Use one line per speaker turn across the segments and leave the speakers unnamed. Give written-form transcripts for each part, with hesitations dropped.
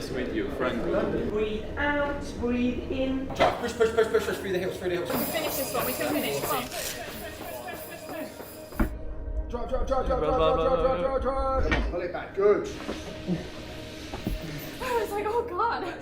Nice to meet you, Franco.
Breathe out, breathe in.
Push through the hips,
We can finish this one, we can finish, come on.
Drive. Pull it back, good.
I was like, oh God.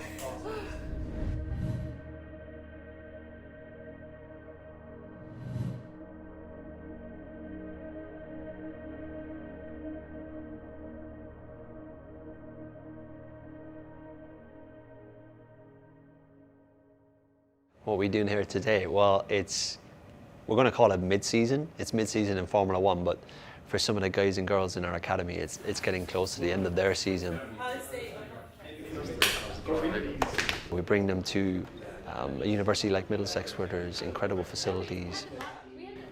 What are we doing here today? Well, we're going to call it mid-season. It's mid-season in Formula One, but for some of the guys and girls in our academy, it's getting close to the end of their season. We bring them to a university like Middlesex where there's incredible facilities.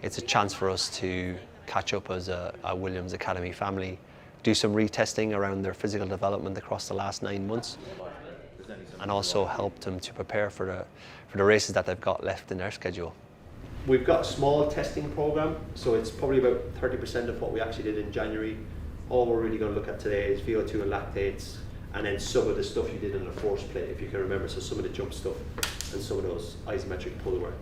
It's a chance for us to catch up as a Williams Academy family, do some retesting around their physical development across the last 9 months, and also help them to prepare for the races that they've got left in their schedule. We've got a small testing program, so it's probably about 30% of what we actually did in January. All we're really going to look at today is VO2 and lactates, and then some of the stuff you did in the force plate, if you can remember, so some of the jump stuff and some of those isometric pull work.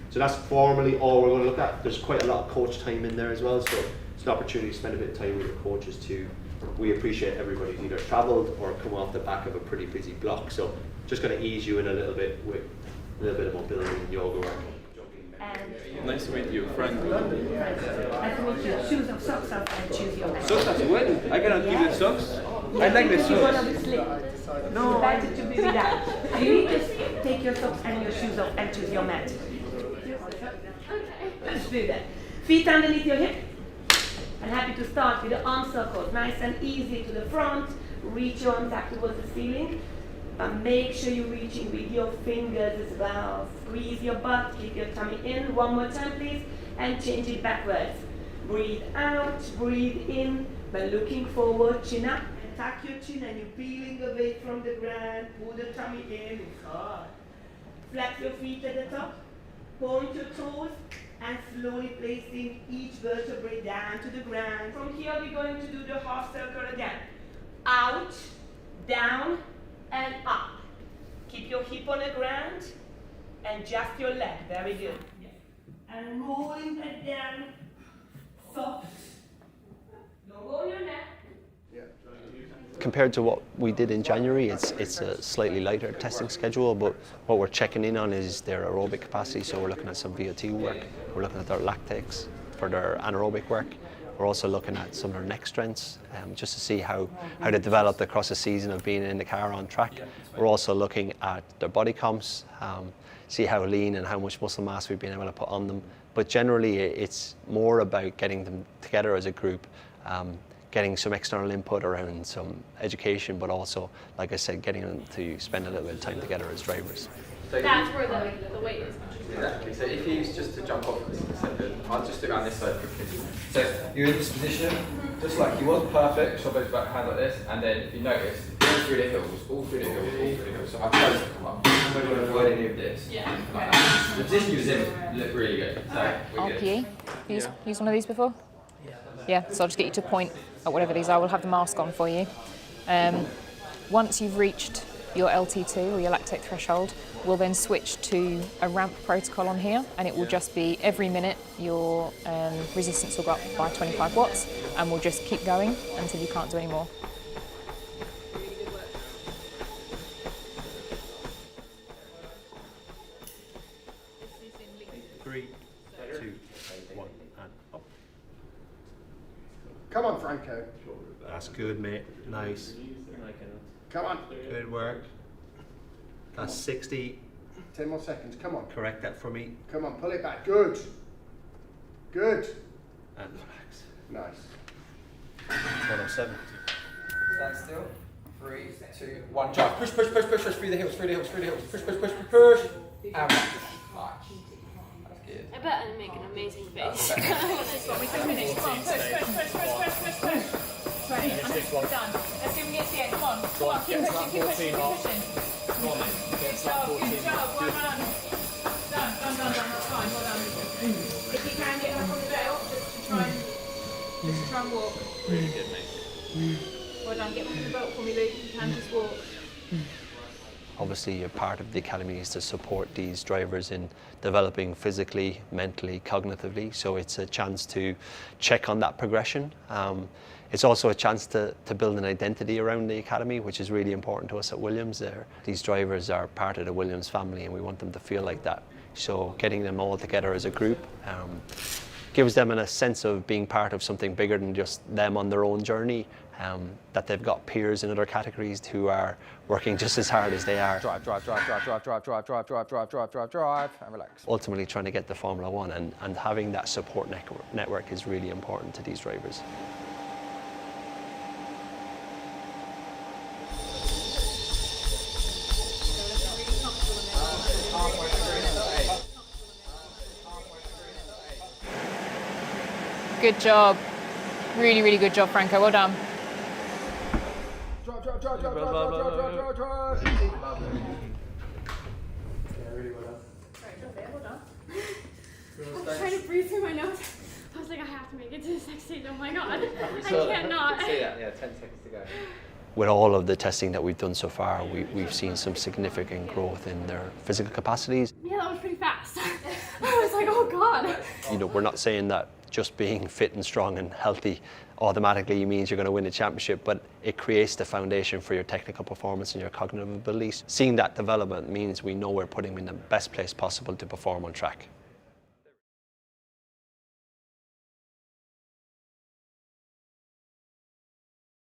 So that's formally all we're going to look at. There's quite a lot of coach time in there as well, so it's an opportunity to spend a bit of time with your coaches too. We appreciate everybody who's either travelled or come off the back of a pretty busy block, so just going to ease you in a little bit with a little bit of mobility and yoga work.
Nice to meet you, Franco.
Nice to meet you. Choose of socks off and choose your match.
Socks as well? I cannot give you socks. I like the
You want
socks.
to be slick. No. Better to be without. So you need to take your socks and your shoes off and choose your mat. Let's do that. Feet underneath your hip. I'm happy to start with the arm circles. Nice and easy to the front. Reach your arms up towards the ceiling. But make sure you're reaching with your fingers as well. Squeeze your butt, keep your tummy in. One more time, please. And change it backwards. Breathe out, breathe in. But looking forward, chin up. And tuck your chin and you're peeling away from the ground. Pull the tummy in. It's hard. Flex your feet at the top. Point your toes. And slowly placing each vertebrae down to the ground. From here, we're going to do the half circle again. Out, down, and up. Keep your hip on the ground and just your leg. Very good. And rolling that down. Soft. Don't go on your neck.
Compared to what we did in January, it's a slightly lighter testing schedule, but what we're checking in on is their aerobic capacity, so we're looking at some VO2 work, we're looking at their lactates for their anaerobic work. We're also looking at some of their neck strengths, just to see how they developed across a season of being in the car on track. We're also looking at their body comps, see how lean and how much muscle mass we've been able to put on them. But generally, it's more about getting them together as a group, getting some external input around some education, but also, like I said, getting them to spend a little bit of time together as drivers.
That's where the weight is.
Exactly. So if you was just to jump off this second, I'll just do it on this side quickly. So you're in this position, just like you was, perfect, shove those back hands like this, and then if you notice, all through the hills, all through the hills, all through the hills. So I've tried to come up. I'm going to avoid any of this.
Yeah.
Like that. The position you was in looked really good. So we're good.
RPE. Used one of these before? Yeah, so I'll just get you to point at whatever these are. We'll have the mask on for you. Once you've reached your LT2 or your lactate threshold, we'll then switch to a ramp protocol on here, and it will just be every minute your resistance will go up by 25 watts, and we'll just keep going until you can't do any more.
Come on, Franco.
That's good, mate. Nice.
Come on.
Good work. That's 60.
10 more seconds. Come on.
Correct that for me.
Come on. Pull it back. Good. Good.
And relax.
Nice.
107.
Stand still. 3, 2, 1, jump. Push through the hills, through the hills, through the hills. Push. And back. Right. That's good.
I bet I'm making an amazing face.
Right,
done. Let's see if we get to the end. Come on. Come on. Keep pushing. Good job. Well done. Done. That's fine. Well done. If you can get up on the belt, just to try and walk.
Really good, mate.
Well done. Get up on the belt for me, Luke. If you can just walk.
Obviously, a part of the academy is to support these drivers in developing physically, mentally, cognitively. So it's a chance to check on that progression. It's also a chance to build an identity around the academy, which is really important to us at Williams. These drivers are part of the Williams family, and we want them to feel like that. So getting them all together as a group gives them a sense of being part of something bigger than just them on their own journey, that they've got peers in other categories who are working just as hard as they are.
Drive, drive, drive, drive, drive, drive, drive, drive, drive, drive, drive, drive, drive, and relax.
Ultimately trying to get to Formula One, and having that support network is really important to these drivers.
Good job. Really, really good job, Franco. Well done.
Drive, drive, drive, drive, drive, drive, drive, drive, drive, drive.
I was trying to breathe through my nose. I was like, I have to make it to this next stage. Oh my god. I can't not.
See that? Yeah, 10 seconds to go.
With all of the testing that we've done so far, we've seen some significant growth in their physical capacities.
Yeah, that was pretty fast. I was like, oh god.
You know, we're not saying that just being fit and strong and healthy automatically means you're going to win a championship, but it creates the foundation for your technical performance and your cognitive abilities. Seeing that development means we know we're putting them in the best place possible to perform on track.